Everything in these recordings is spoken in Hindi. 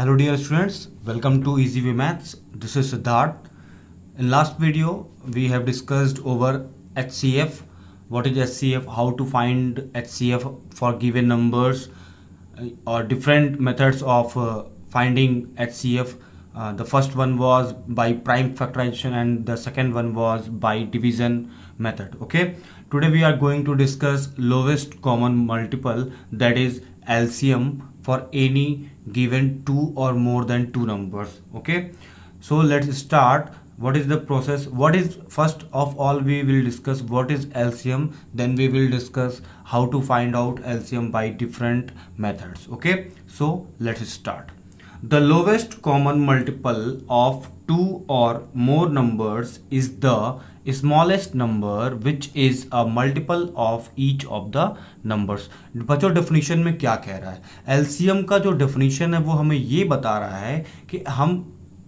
Hello dear students, welcome to Easy Way Maths. This is Siddharth. In last video, we have discussed over HCF. What is HCF? How to find HCF for given numbers or different methods of finding HCF. The first one was by prime factorization and the second one was by division method. Okay. Today we are going to discuss lowest common multiple, that is LCM, for any given two or more than two numbers. Okay, so let's start. What is the process? What is, first of all we will discuss what is LCM, then we will discuss how to find out LCM by different methods. Okay, so let's start. The lowest common multiple of two or more numbers is the smallest number which is a multiple of each of the numbers. बच्चों डेफिनेशन में क्या कह रहा है? एलसीएम का जो डेफिनेशन है वो हमें ये बता रहा है कि हम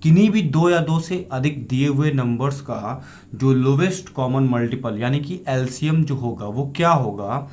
किन्हीं भी दो या दो से अधिक दिए हुए नंबर्स का जो लोवेस्ट कॉमन मल्टीपल यानी कि एलसीएम जो होगा वो क्या होगा,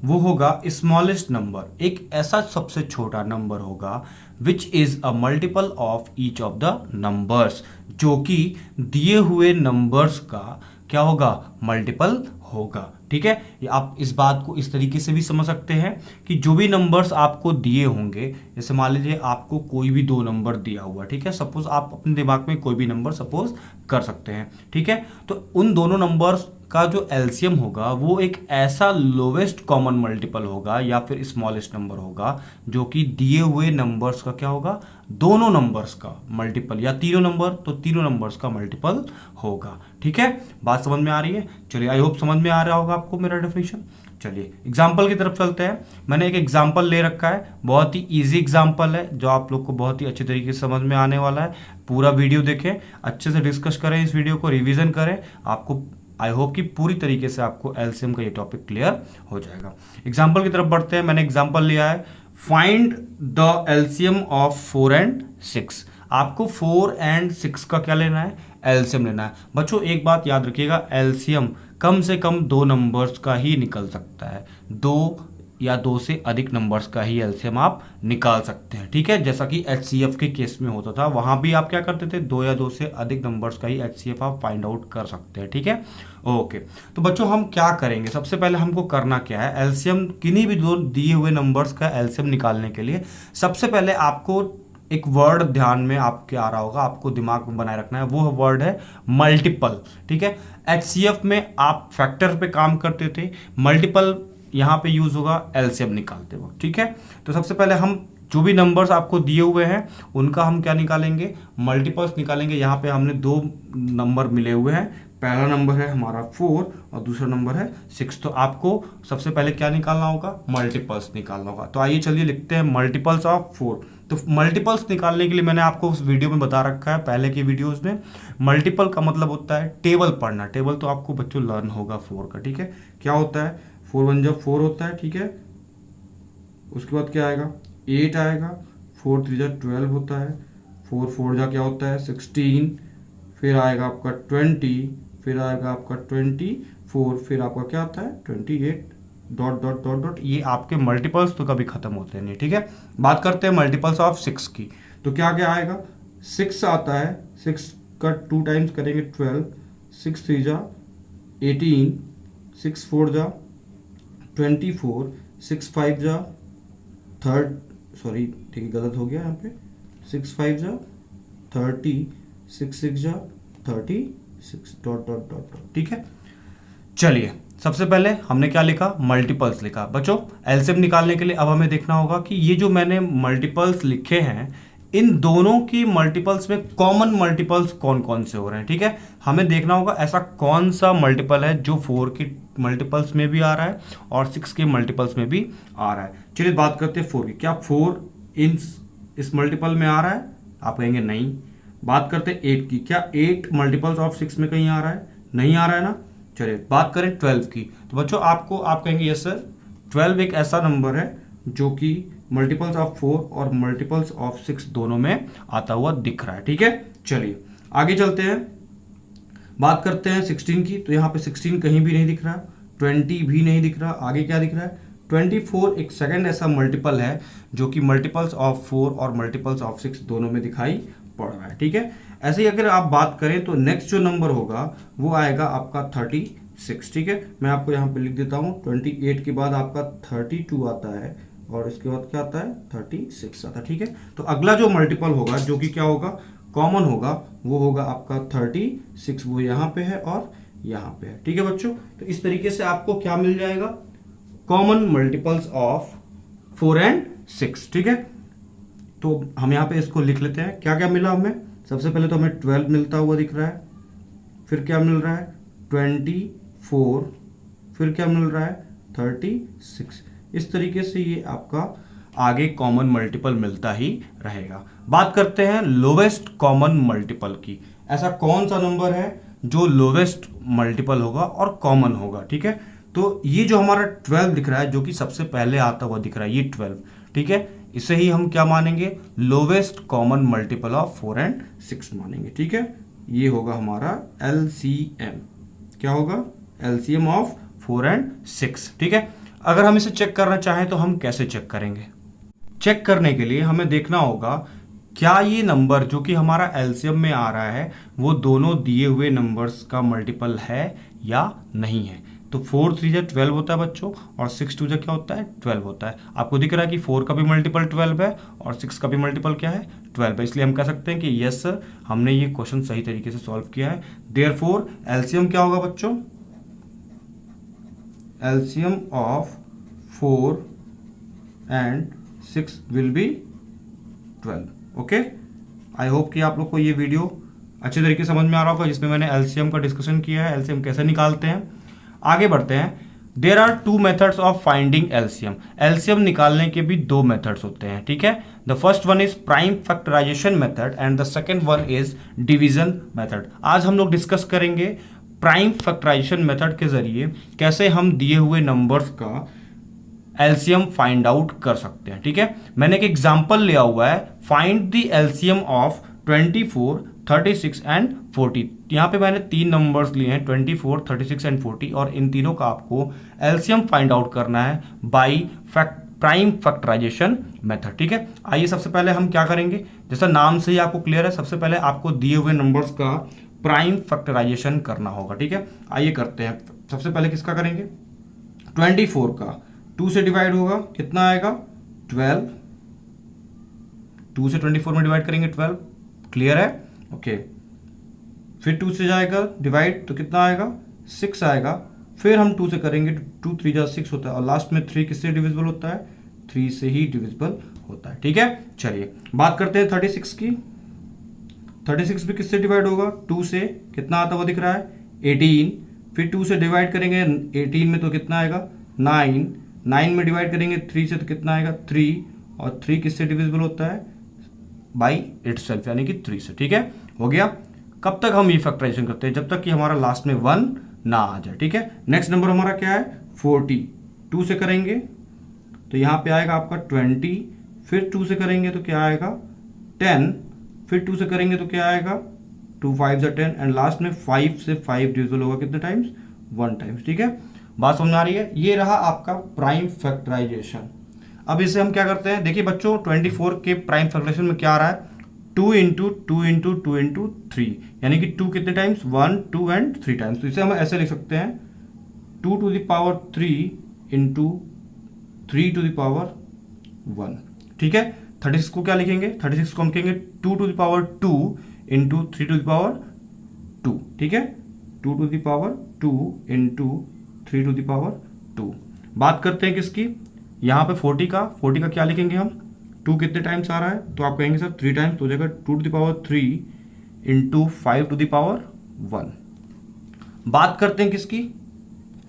वो होगा स्मॉलेस्ट नंबर, एक ऐसा सबसे छोटा नंबर होगा which is a multiple of each of the numbers, जो कि दिए हुए नंबर्स का क्या होगा, मल्टीपल होगा. ठीक है, आप इस बात को इस तरीके से भी समझ सकते हैं कि जो भी नंबर्स आपको दिए होंगे, जैसे मान लीजिए आपको कोई भी दो नंबर दिया हुआ, ठीक है, सपोज आप अपने दिमाग में कोई भी नंबर सपोज कर सकते हैं. ठीक है, तो उन दोनों नंबर्स का जो एलसीएम होगा वो एक ऐसा लोवेस्ट कॉमन मल्टीपल होगा या फिर स्मॉलेस्ट नंबर होगा जो कि दिए हुए नंबर्स का क्या होगा, दोनों नंबर्स का मल्टीपल, या तीनों नंबर तो तीनों नंबर्स का मल्टीपल होगा. ठीक है, बात समझ में आ रही है? चलिए, आई होप समझ में आ रहा होगा आपको मेरा डेफिनेशन. चलिए एग्जाम्पल की तरफ चलते हैं. मैंने एक एग्जाम्पल ले रखा है, बहुत ही इजी एग्जाम्पल है जो आप लोग को बहुत ही अच्छे तरीके से समझ में आने वाला है. पूरा वीडियो देखें, अच्छे से डिस्कस करें, इस वीडियो को रिवीजन करें, आपको आई होप कि पूरी तरीके से आपको एलसीएम का ये टॉपिक क्लियर हो जाएगा. एग्जाम्पल की तरफ बढ़ते हैं. मैंने एग्जाम्पल लिया है, find the LCM of 4 and 6. आपको 4 and 6 का क्या लेना है, एलसीएम लेना है. बच्चों एक बात याद रखिएगा, एलसीएम कम से कम दो नंबर्स का ही निकल सकता है, दो या दो से अधिक नंबर्स का ही एलसीएम आप निकाल सकते हैं. ठीक है, जैसा कि एचसीएफ के केस में होता था, वहां भी आप क्या करते थे, दो या दो से अधिक नंबर्स का ही एचसीएफ आप फाइंड आउट कर सकते हैं. ठीक है, ओके. तो बच्चों हम क्या करेंगे, सबसे पहले हमको करना क्या है, एलसीएम किन्हीं भी दो दिए हुए नंबर्स का एलसीएम निकालने के लिए सबसे पहले आपको एक वर्ड ध्यान में आपके आ रहा होगा, आपको दिमाग में बनाए रखना है, वो वर्ड है मल्टीपल. ठीक है, एचसीएफ में आप फैक्टर पे काम करते थे, मल्टीपल यहां पे यूज होगा एलसीएम निकालते वक्त. ठीक है, तो सबसे पहले हम जो भी नंबर्स आपको दिए हुए हैं उनका हम क्या निकालेंगे, मल्टीपल्स निकालेंगे. यहाँ पे हमने दो नंबर मिले हुए हैं, पहला नंबर है हमारा 4 और दूसरा नंबर है 6. तो आपको सबसे पहले क्या निकालना होगा, मल्टीपल्स निकालना होगा. तो आइए चलिए लिखते हैं मल्टीपल्स ऑफ 4. तो मल्टीपल्स निकालने के लिए मैंने आपको उस वीडियो में बता रखा है, पहले की वीडियोस में. मल्टीपल का मतलब होता है टेबल पढ़ना. टेबल तो आपको बच्चों लर्न होगा 4 का. ठीक है, क्या होता है, 4 1 जब 4 होता है. ठीक है, उसके बाद क्या आएगा, 8 आएगा, 4 3 जा 12 होता है, 4 4 जा क्या होता है 16, फिर आएगा आपका 20, फिर आएगा आपका 24, फिर आपका क्या आता है 28, डॉट डॉट डॉट डॉट. ये आपके मल्टीपल्स तो कभी खत्म होते नहीं. ठीक है, बात करते हैं मल्टीपल्स ऑफ 6 की. तो क्या क्या आएगा, 6 आता है, 6 का 2 टाइम्स करेंगे 12, 6 3 जा 18, 6 4 जा 24, 6 5 जा ठीक है गलत हो गया यहाँ पे, 6 5 जा 30, 6 6 जा 36, डॉट डॉट डॉट डॉट. ठीक है, चलिए सबसे पहले हमने क्या लिखा, मल्टीपल्स लिखा. बच्चों एलसीएम निकालने के लिए अब हमें देखना होगा कि ये जो मैंने मल्टीपल्स लिखे हैं इन दोनों की मल्टीपल्स में कॉमन मल्टीपल्स कौन कौन से हो रहे हैं. ठीक है, हमें देखना होगा ऐसा कौन सा मल्टीपल है जो 4 की मल्टीपल्स में भी आ रहा है और 6 के मल्टीपल्स में भी आ रहा है. चलिए बात करते हैं 4 की. क्या 4 इस मल्टीपल में आ रहा है, आप कहेंगे नहीं. बात करते हैं 8 की. क्या 8 मल्टीपल्स ऑफ 6 में कहीं आ रहा है, नहीं आ रहा है ना. चलिए बात करें 12 की. तो बच्चों आप कहेंगे यस सर, 12 एक ऐसा नंबर है जो कि मल्टीपल्स ऑफ 4 और मल्टीपल्स ऑफ 6 दोनों में आता हुआ दिख रहा है. ठीक है, चलिए आगे चलते हैं, बात करते हैं 16 की. तो यहाँ पे 16 कहीं भी नहीं दिख रहा, 20 भी नहीं दिख रहा, आगे क्या दिख रहा है 24 एक सेकंड ऐसा मल्टीपल है जो कि मल्टीपल्स ऑफ 4 और मल्टीपल्स ऑफ 6 दोनों में दिखाई पड़ रहा है। ठीक है, ऐसे ही अगर आप बात करें तो नेक्स्ट जो नंबर होगा वो आएगा आपका 36। ठीक है, मैं आपको यहाँ पे लिख देता हूँ 28 के बाद आपका 32 आता है और इसके बाद क्या आता है 36 आता है। ठीक है, तो अगला जो मल्टीपल होगा जो कि क्या होगा कॉमन होगा वो होगा आपका 36, वो यहाँ पे है और यहाँ पे है। ठीक है बच्चों, तो इस तरीके से आपको क्या मिल जाएगा कॉमन मल्टीपल्स ऑफ 4 एंड 6। ठीक है, तो हम यहाँ पे इसको लिख लेते हैं क्या क्या मिला हमें। सबसे पहले तो हमें 12 मिलता हुआ दिख रहा है, फिर क्या मिल रहा है 24, फिर क्या मिल रहा है 36। इस तरीके से ये आपका आगे कॉमन मल्टीपल मिलता ही रहेगा। बात करते हैं लोवेस्ट कॉमन मल्टीपल की। ऐसा कौन सा नंबर है जो लोवेस्ट मल्टीपल होगा और कॉमन होगा। ठीक है, तो ये जो हमारा 12 दिख रहा है जो कि सबसे पहले आता हुआ दिख रहा है ये 12। ठीक है, इसे ही हम क्या मानेंगे lowest common multiple of 4 and 6 मानेंगे। ठीक है, ये होगा हमारा LCM। क्या होगा LCM ऑफ 4 एंड 6। ठीक है, अगर हम इसे चेक करना चाहें तो हम कैसे चेक करेंगे। चेक करने के लिए हमें देखना होगा क्या ये नंबर जो कि हमारा एलसीएम में आ रहा है वो दोनों दिए हुए नंबर्स का मल्टीपल है या नहीं है। तो 4 3 12 होता है बच्चों और 6 2 क्या होता है 12 होता है। आपको दिख रहा है कि 4 का भी मल्टीपल 12 है और 6 का भी मल्टीपल क्या है 12 है। इसलिए हम कह सकते हैं कि यस सर हमने ये क्वेश्चन सही तरीके से सॉल्व किया है। देयरफॉर एलसीएम क्या होगा बच्चों LCM of 4 and 6 will be 12। Okay, I hope कि आप लोग को ये वीडियो अच्छे तरीके से समझ में आ रहा होगा जिसमें मैंने एलसीएम का डिस्कशन किया है, एलसीएम कैसे निकालते हैं। आगे बढ़ते हैं। There are 2 methods of finding LCM. LCM निकालने के भी 2 मेथड्स होते हैं। ठीक है, the first one is prime factorisation method and the second one is division method. आज हम लोग डिस्कस करेंगे प्राइम फैक्टराइजेशन मेथड के जरिए कैसे हम दिए हुए नंबर्स का एलसीएम फाइंड आउट कर सकते हैं। ठीक है, मैंने एक एग्जांपल लिया हुआ है find the LCM of 24 36 and 40। यहाँ पे मैंने 3 नंबर्स लिए हैं 24 36 एंड 40 और इन तीनों का आपको एलसीएम फाइंड आउट करना है बाय प्राइम फैक्टराइजेशन मेथड। ठीक है, आइए सबसे पहले हम क्या करेंगे, जैसा नाम से ही आपको क्लियर है, सबसे पहले आपको दिए हुए नंबर्स का प्राइम फैक्टराइजेशन करना होगा। ठीक है, आइए करते हैं। सबसे पहले किसका करेंगे 24 का 2 से डिवाइड होगा कितना आएगा 12। 2 से 24 में डिवाइड करेंगे 12। क्लियर है ओके। फिर 2 से जाएगा डिवाइड तो कितना आएगा 6 आएगा। फिर हम 2 से करेंगे 2 3 जा 6 होता है और लास्ट में 3 किससे डिविजिबल होता है 3 से ही डिविजिबल होता है। ठीक है, चलिए बात करते हैं 36 की। 36 भी किससे डिवाइड होगा 2 से, कितना आता हुआ दिख रहा है 18। फिर 2 से डिवाइड करेंगे 18 में तो कितना आएगा 9। 9 में डिवाइड करेंगे 3 से तो कितना आएगा 3 और 3 किससे डिविजिबल होता है बाई इटसेल्फ यानी कि 3 से। ठीक है, हो गया। कब तक हम ये फैक्टराइजेशन करते हैं जब तक कि हमारा लास्ट में 1 ना आ जाए। ठीक है, नेक्स्ट नंबर हमारा क्या है 40। 2 से करेंगे तो यहाँ पे आएगा आपका 20। फिर 2 से करेंगे तो क्या आएगा 10। फिर 2 से करेंगे तो क्या आएगा 2 5 जा 10 एंड लास्ट में 5 से 5 डिविजिबल होगा कितने टाइम्स 1 टाइम्स। ठीक है, बात समझ आ रही है। ये रहा आपका प्राइम फैक्टराइजेशन। अब इसे हम क्या करते हैं, देखिए बच्चों 24 के प्राइम फैक्टराइजेशन में क्या आ रहा है 2 इंटू 2 इंटू 2 इंटू 3 यानी कि 2 कितने टाइम्स 1 2 एंड 3 टाइम्स। तो इसे हम ऐसे लिख सकते हैं 2 to the power 3 into 3 to the power 1। ठीक है, 36 को क्या लिखेंगे 36 को हम लिखेंगे 2 to the power 2 into 3 to the power 2। ठीक है, 2 to the power 2 into 3 to the power 2। बात करते हैं किसकी, यहाँ पे 40 का क्या लिखेंगे हम 2 कितने टाइम्स आ रहा है तो आप कहेंगे सर 3 टाइम्स तो हो जाएगा 2 to the power 3 into 5 to the power 1। बात करते हैं किसकी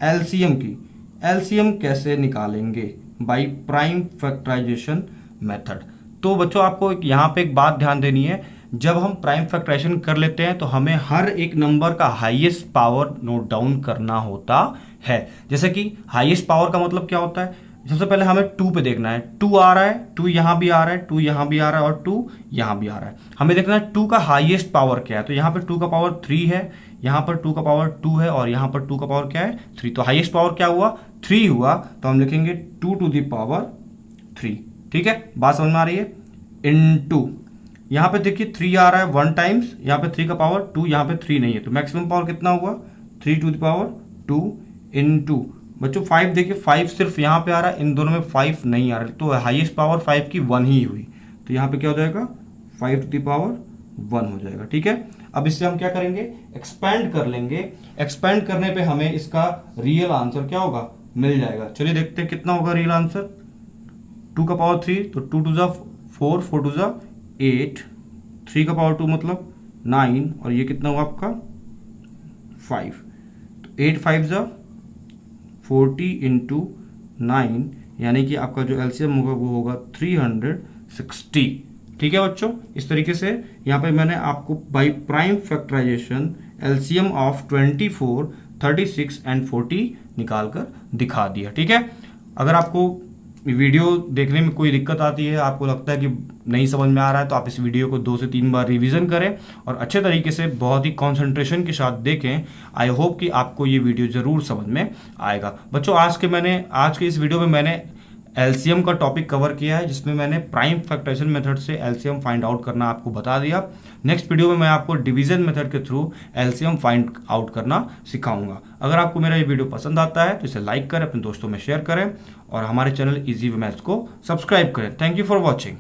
एलसीएम की। एलसीएम कैसे निकालेंगे बाय प्राइम फैक्टराइजेशन मेथड। तो बच्चों आपको यहाँ पे एक बात ध्यान देनी है, जब हम प्राइम फैक्टराइजेशन कर लेते हैं तो हमें हर एक नंबर का हाईएस्ट पावर नोट डाउन करना होता है। जैसे कि हाईएस्ट पावर का मतलब क्या होता है, सबसे पहले हमें 2 पे देखना है, 2 आ रहा है, 2 यहाँ भी आ रहा है, 2 यहाँ भी आ रहा है और 2 यहाँ भी आ रहा है। हमें देखना है 2 का हाईएस्ट पावर क्या है। तो यहाँ पे 2 का पावर 3 है, यहाँ पर 2 का पावर 2 है और यहाँ पर 2 का पावर क्या है 3। तो हाईएस्ट पावर क्या हुआ 3 हुआ, तो हम लिखेंगे 2 टू द पावर 3। ठीक है, बात समझ में आ रही है। इनटू यहाँ पे देखिए 3 आ रहा है 1 टाइम्स, यहाँ पे 3 का पावर 2, यहाँ पे 3 नहीं है, तो मैक्सिमम पावर कितना हुआ 3 टू द पावर 2 इनटू बच्चों 5। देखिए 5 सिर्फ यहाँ पे आ रहा है, इन दोनों में 5 नहीं आ रहा है, तो हाईएस्ट पावर 5 की 1 ही हुई। तो यहाँ पे क्या हो जाएगा 5 टू द पावर 1 हो जाएगा। ठीक है, अब इससे हम क्या करेंगे एक्सपैंड कर लेंगे। एक्सपैंड करने पे हमें इसका रियल आंसर क्या होगा मिल जाएगा। चलिए देखते हैं कितना होगा रियल आंसर। 2 का पावर 3, तो 2 टू ज़ा 4, 4 टू ज़ा 8, 3 का पावर 2 मतलब 9 और ये कितना हुआ आपका 5। तो 8 5 ज़ा 40 इंटू 9, यानी कि आपका जो एलसीएम होगा वो होगा 360। ठीक है बच्चों, इस तरीके से यहाँ पे मैंने आपको by prime factorisation LCM of 24, 36 and 40 निकाल कर दिखा दिया। ठीक है, अगर आपको वीडियो देखने में कोई दिक्कत आती है, आपको लगता है कि नहीं समझ में आ रहा है, तो आप इस वीडियो को 2 से 3 बार रिवीजन करें और अच्छे तरीके से बहुत ही कंसंट्रेशन के साथ देखें। आई होप कि आपको ये वीडियो जरूर समझ में आएगा। बच्चों आज के इस वीडियो में मैंने एलसीएम का टॉपिक कवर किया है, जिसमें मैंने प्राइम फैक्टराइजेशन मेथड से एलसीएम फाइंड आउट करना आपको बता दिया। नेक्स्ट वीडियो में मैं आपको डिवीजन मेथड के थ्रू एलसीएम फाइंड आउट करना सिखाऊंगा। अगर आपको मेरा ये वीडियो पसंद आता है तो इसे लाइक करें, अपने दोस्तों में शेयर करें और हमारे चैनल इजी वे मैथ्स को सब्सक्राइब करें। Thank you for watching.